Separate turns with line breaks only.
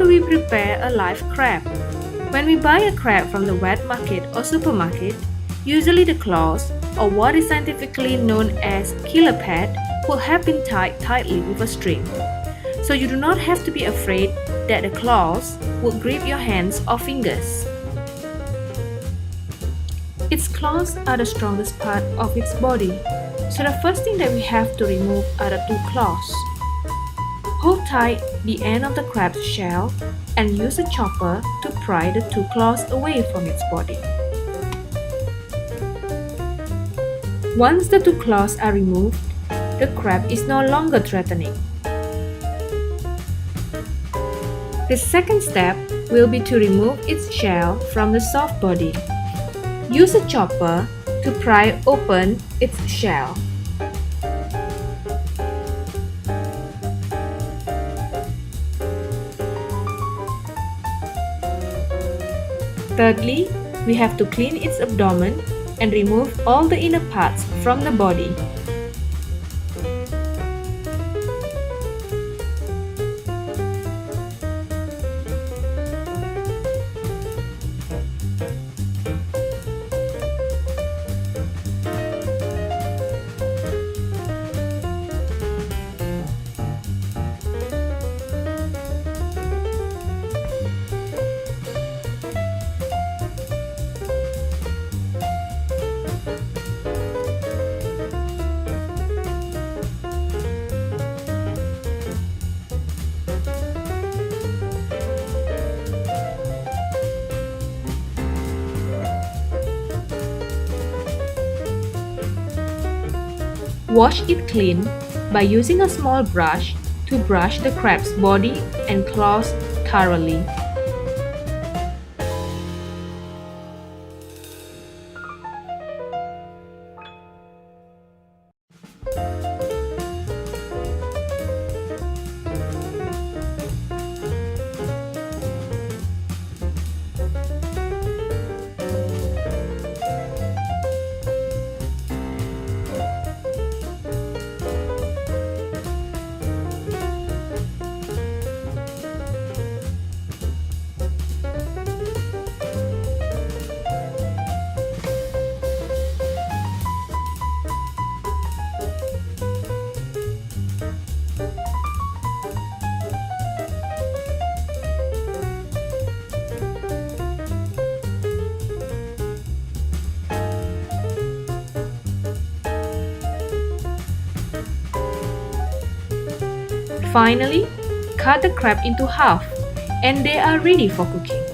do we prepare a live crab? When we buy a crab from the wet market or supermarket, usually the claws, or what is scientifically known as killer pad, will have been tied tightly with a string. So you do not have to be afraid that the claws will grip your hands or fingers. Its claws are the strongest part of its body, so the first thing that we have to remove are the two claws. Hold tight the end of the crab's shell and use a chopper to pry the two claws away from its body. Once the two claws are removed, the crab is no longer threatening. The second step will be to remove its shell from the soft body. Use a chopper to pry open its shell. Thirdly, we have to clean its abdomen and remove all the inner parts from the body. Wash it clean by using a small brush to brush the crab's body and claws thoroughly. Finally, cut the crab into half and they are ready for cooking.